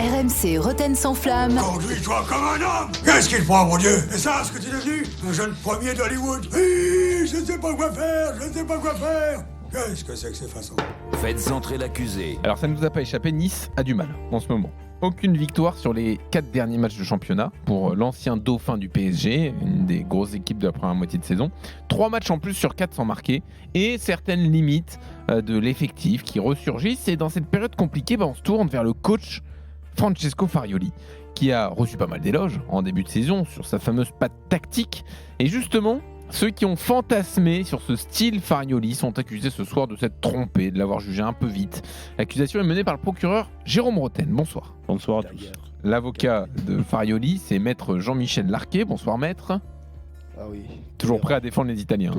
RMC Rotten sans flamme. Conduis-toi comme un homme. Qu'est-ce qu'il prend, mon Dieu? C'est ça ce que tu es devenu? Un jeune premier d'Hollywood? Je ne sais pas quoi faire, Qu'est-ce que c'est que ces façons? Faites entrer l'accusé. Alors ça ne nous a pas échappé, Nice a du mal en ce moment. Aucune victoire sur les 4 derniers matchs de championnat pour l'ancien dauphin du PSG, une des grosses équipes de la première moitié de saison. 3 matchs en plus sur 4 sans marquer et certaines limites de l'effectif qui ressurgissent. Et dans cette période compliquée, on se tourne vers le coach Francesco Farioli, qui a reçu pas mal d'éloges en début de saison sur sa fameuse patte tactique. Et justement, ceux qui ont fantasmé sur ce style Farioli sont accusés ce soir de s'être trompés, de l'avoir jugé un peu vite. L'accusation est menée par le procureur Jérôme Rotten. Bonsoir. Bonsoir à tous. L'avocat de Farioli, c'est maître Jean-Michel Larquet. Bonsoir maître. Ah oui. Toujours prêt à défendre les Italiens.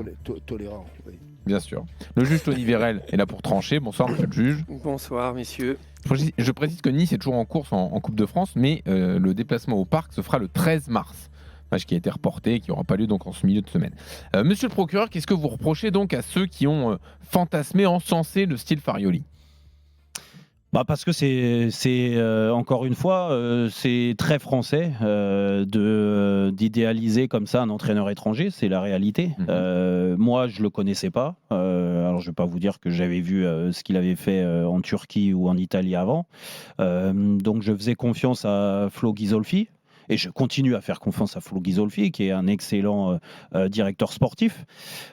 Tolérant, oui. Bien sûr. Le juge Tony Vérel est là pour trancher. Bonsoir monsieur le juge. Bonsoir messieurs. Je précise que Nice est toujours en course en Coupe de France, mais le déplacement au parc se fera le 13 mars. Match qui a été reporté et qui n'aura pas lieu donc en ce milieu de semaine. Monsieur le procureur, qu'est-ce que vous reprochez donc à ceux qui ont fantasmé, encensé le style Farioli ? Parce que c'est encore une fois, c'est très français d'idéaliser comme ça un entraîneur étranger, c'est la réalité. Moi, je le connaissais pas. Alors, je vais pas vous dire que j'avais vu ce qu'il avait fait en Turquie ou en Italie avant. Donc, je faisais confiance à Flo Ghisolfi. Et je continue à faire confiance à Flo Ghisolfi, qui est un excellent directeur sportif.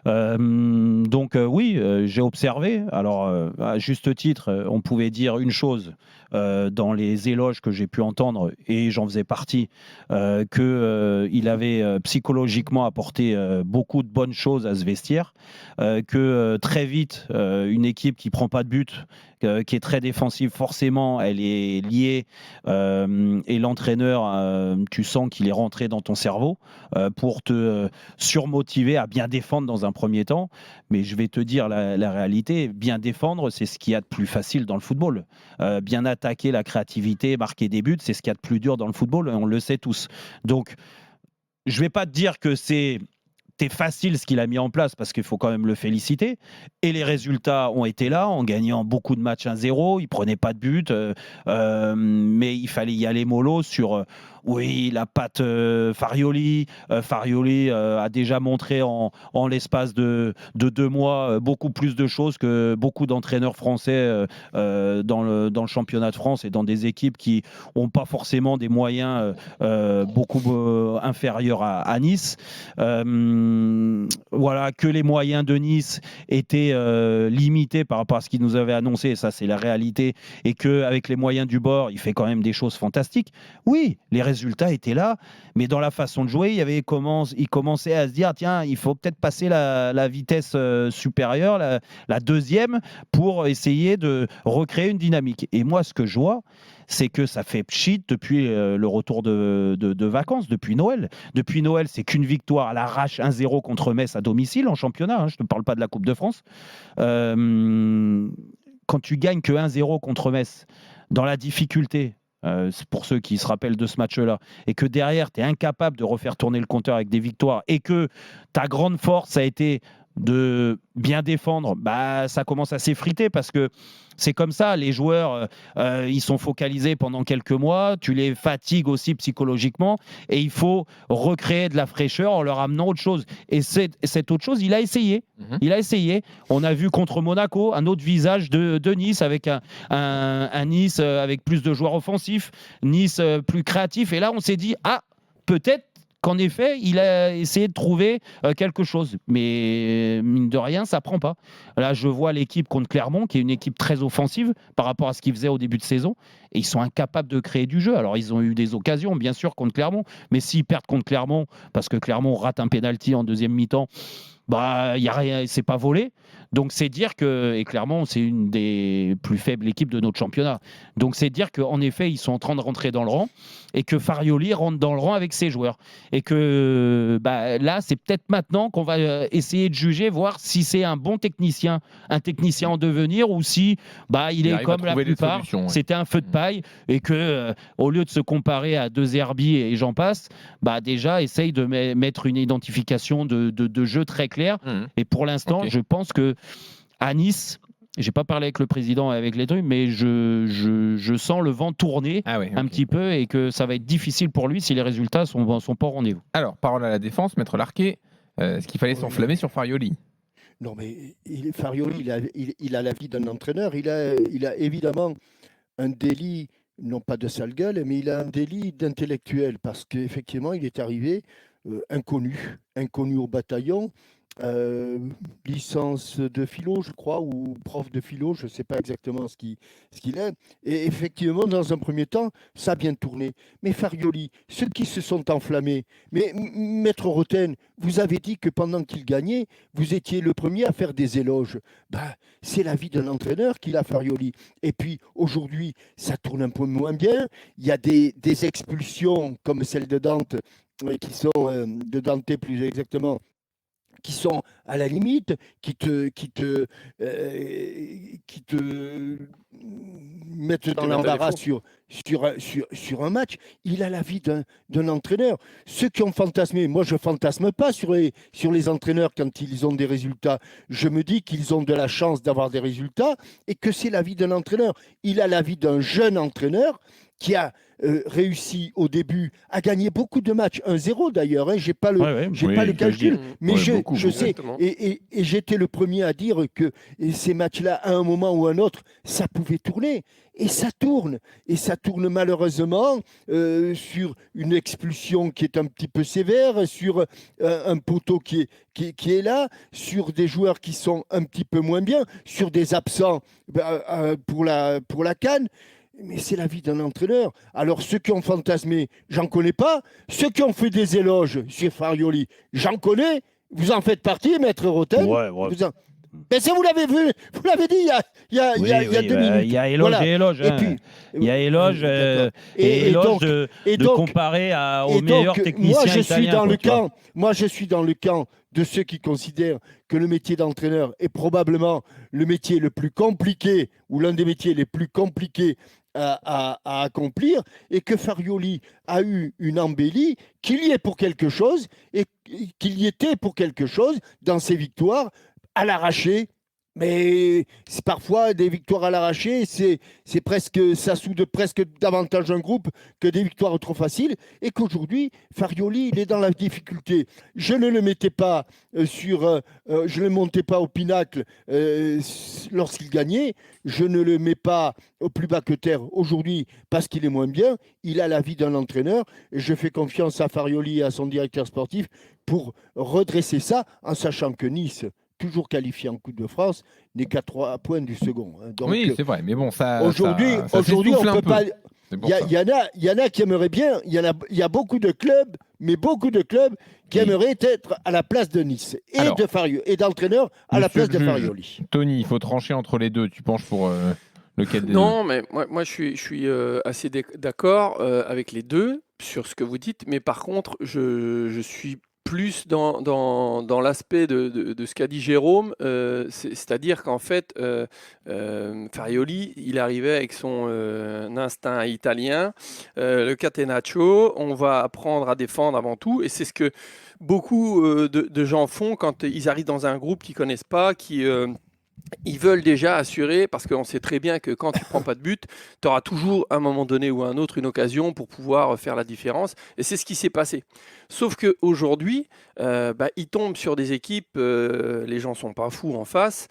Oui, j'ai observé. Alors, à juste titre, on pouvait dire une chose dans les éloges que j'ai pu entendre, et j'en faisais partie, qu'il avait psychologiquement apporté beaucoup de bonnes choses à ce vestiaire, que très vite, une équipe qui ne prend pas de but, qui est très défensive, forcément, elle est liée, et l'entraîneur, tu sens qu'il est rentré dans ton cerveau pour te surmotiver à bien défendre dans un premier temps. Mais je vais te dire la réalité, bien défendre, c'est ce qu'il y a de plus facile dans le football. Bien attaquer la créativité, marquer des buts, c'est ce qu'il y a de plus dur dans le football, on le sait tous. Donc, je ne vais pas te dire que c'était facile ce qu'il a mis en place, parce qu'il faut quand même le féliciter. Et les résultats ont été là, en gagnant beaucoup de matchs 1-0. Il ne prenait pas de but, mais il fallait y aller mollo sur la patte Farioli. Farioli a déjà montré en l'espace de 2 mois beaucoup plus de choses que beaucoup d'entraîneurs français dans le championnat de France et dans des équipes qui n'ont pas forcément des moyens beaucoup inférieurs à Nice. Que les moyens de Nice étaient limités par rapport à ce qu'il nous avait annoncé, ça c'est la réalité, et qu'avec les moyens du bord, il fait quand même des choses fantastiques. Oui, les résultats étaient là, mais dans la façon de jouer, il commençait à se dire, tiens, il faut peut-être passer la vitesse supérieure, la deuxième, pour essayer de recréer une dynamique. Et moi, ce que je vois, c'est que ça fait pchit depuis le retour de vacances, depuis Noël. Depuis Noël, c'est qu'une victoire à l'arrache 1-0 contre Metz à domicile en championnat. Je ne parle pas de la Coupe de France. Quand tu gagnes que 1-0 contre Metz, dans la difficulté, pour ceux qui se rappellent de ce match-là, et que derrière, tu es incapable de refaire tourner le compteur avec des victoires, et que ta grande force a été de bien défendre, ça commence à s'effriter, parce que c'est comme ça, les joueurs, ils sont focalisés pendant quelques mois, tu les fatigues aussi psychologiquement, et il faut recréer de la fraîcheur en leur amenant autre chose. Et cette autre chose, il a essayé. Il a essayé. On a vu contre Monaco un autre visage de Nice, avec un Nice avec plus de joueurs offensifs, Nice plus créatif, et là on s'est dit, peut-être qu'en effet, il a essayé de trouver quelque chose. Mais mine de rien, ça prend pas. Là, je vois l'équipe contre Clermont, qui est une équipe très offensive par rapport à ce qu'ils faisaient au début de saison. Et ils sont incapables de créer du jeu. Alors, ils ont eu des occasions, bien sûr, contre Clermont. Mais s'ils perdent contre Clermont, parce que Clermont rate un pénalty en deuxième mi-temps, y a rien, c'est pas volé. Donc c'est dire que, et Clermont, c'est une des plus faibles équipes de notre championnat. Donc c'est dire qu'en effet, ils sont en train de rentrer dans le rang, et que Farioli rentre dans le rang avec ses joueurs. Et que là, c'est peut-être maintenant qu'on va essayer de juger, voir si c'est un bon technicien, un technicien en devenir, ou si il est comme la plupart, c'était un feu de paille, et que au lieu de se comparer à deux Herbies et j'en passe, déjà essaye de mettre une identification de jeu très clair. Et pour l'instant, je pense que à Nice, J'ai pas parlé avec le président et avec les trucs, mais je sens le vent tourner un petit peu et que ça va être difficile pour lui si les résultats sont pas au rendez-vous. Alors, parole à la défense, Maître Larquet, est-ce qu'il fallait s'enflammer sur Farioli? Non, mais Farioli, il a la vie d'un entraîneur. Il a évidemment un délit, non pas de sale gueule, mais il a un délit d'intellectuel parce qu'effectivement, il est arrivé inconnu au bataillon. Licence de philo, je crois, ou prof de philo, je ne sais pas exactement ce qu'il est. Et effectivement, dans un premier temps, ça a bien tourné. Mais Farioli, ceux qui se sont enflammés, mais Maître Roten, vous avez dit que pendant qu'il gagnait, vous étiez le premier à faire des éloges. Bah, c'est la vie d'un entraîneur qu'il a, Farioli. Et puis, aujourd'hui, ça tourne un peu moins bien. Il y a des expulsions, comme celle de Dante, qui sont, de Dante plus exactement, qui sont à la limite, qui te mettent dans l'embarras sur un match. Il a la vie d'un entraîneur. Ceux qui ont fantasmé, moi je ne fantasme pas sur les entraîneurs quand ils ont des résultats. Je me dis qu'ils ont de la chance d'avoir des résultats et que c'est la vie d'un entraîneur. Il a la vie d'un jeune entraîneur qui a réussi au début à gagner beaucoup de matchs, 1-0 d'ailleurs, hein, j'ai pas le calcul, mais je sais, et j'étais le premier à dire que ces matchs-là, à un moment ou à un autre, ça pouvait tourner, et ça tourne malheureusement sur une expulsion qui est un petit peu sévère, sur un poteau qui est là, sur des joueurs qui sont un petit peu moins bien, sur des absents pour la CAN. Mais c'est la vie d'un entraîneur. Alors, ceux qui ont fantasmé, j'en connais pas. Ceux qui ont fait des éloges sur Farioli, j'en connais. Vous en faites partie, Maître Roten. Ouais. Mais si vous l'avez vu, vous l'avez dit il y a 2 minutes. Il y a éloge et éloge. Il y a éloge et éloge de comparer aux meilleurs techniciens italiens. Moi, je suis dans le camp de ceux qui considèrent que le métier d'entraîneur est probablement le métier le plus compliqué ou l'un des métiers les plus compliqués à accomplir, et que Farioli a eu une embellie, qu'il y est pour quelque chose et qu'il y était pour quelque chose dans ses victoires à l'arraché. Mais c'est parfois des victoires à l'arraché, c'est presque, ça soude presque davantage un groupe que des victoires trop faciles. Et qu'aujourd'hui, Farioli, il est dans la difficulté. Je ne le mettais pas je ne le montais pas au pinacle lorsqu'il gagnait. Je ne le mets pas au plus bas que terre aujourd'hui parce qu'il est moins bien. Il a la vie d'un entraîneur. Et je fais confiance à Farioli et à son directeur sportif pour redresser ça, en sachant que Nice, toujours qualifié en Coupe de France, n'est qu'à 3 points du second. Donc, oui, c'est vrai, mais bon, aujourd'hui, on peut pas. Il y en a qui aimeraient bien. Il y a beaucoup de clubs, qui aimeraient être à la place de Nice de Farioli et d'entraîneur à la place de Farioli. Tony, il faut trancher entre les deux. Tu penches pour lequel des deux? Non, mais moi je suis assez d'accord avec les deux sur ce que vous dites, mais par contre, je suis plus dans l'aspect de ce qu'a dit Jérôme, c'est-à-dire qu'en fait, Farioli, il arrivait avec son instinct italien, le catenaccio, on va apprendre à défendre avant tout, et c'est ce que beaucoup de gens font quand ils arrivent dans un groupe qu'ils ne connaissent pas, ils veulent déjà assurer, parce qu'on sait très bien que quand tu ne prends pas de but, tu auras toujours à un moment donné ou à un autre une occasion pour pouvoir faire la différence. Et c'est ce qui s'est passé. Sauf qu'aujourd'hui, ils tombent sur des équipes, les gens ne sont pas fous en face,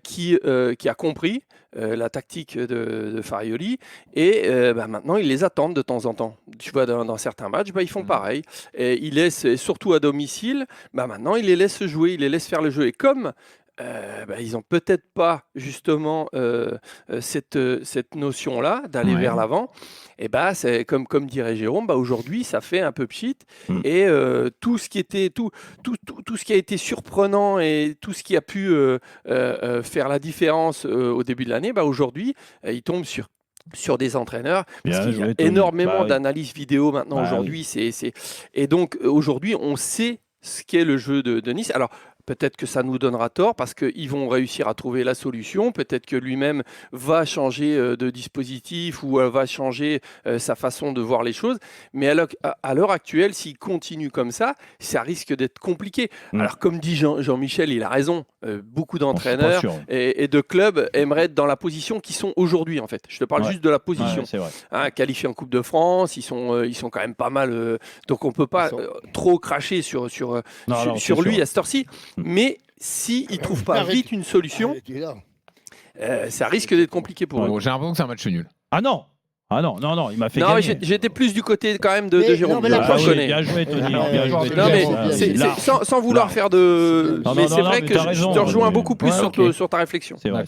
qui a compris la tactique de Farioli, et maintenant ils les attendent de temps en temps. Tu vois, dans certains matchs, ils font pareil. Et ils laissent, surtout à domicile, maintenant ils les laissent jouer, ils les laissent faire le jeu. Et comme ils n'ont peut-être pas justement cette notion-là d'aller vers l'avant, et c'est comme dirait Jérôme, aujourd'hui ça fait un peu pchit, et tout ce qui a été surprenant et tout ce qui a pu faire la différence au début de l'année, aujourd'hui il tombe sur des entraîneurs, parce qu'il y a énormément d'analyses vidéo maintenant aujourd'hui, et donc aujourd'hui on sait ce qu'est le jeu de Nice. Alors peut-être que ça nous donnera tort parce qu'ils vont réussir à trouver la solution. Peut-être que lui-même va changer de dispositif ou va changer sa façon de voir les choses. Mais à l'heure actuelle, s'il continue comme ça risque d'être compliqué. Alors, comme dit Jean-Michel, il a raison. Beaucoup d'entraîneurs et de clubs aimeraient être dans la position qu'ils sont aujourd'hui, en fait. Je te parle juste de la position. C'est vrai. Qualifiés en Coupe de France, ils sont quand même pas mal. Donc, on ne peut pas trop cracher sur lui à cette heure-ci. Mais s'il ne trouve pas vite une solution, ça risque d'être compliqué pour eux. J'ai l'impression que c'est un match nul. Ah non, il m'a fait gagner. J'étais plus du côté quand même de Jérôme. Bien joué, Tony. Sans vouloir faire de... Mais c'est vrai que je te rejoins beaucoup plus sur ta réflexion. C'est vrai.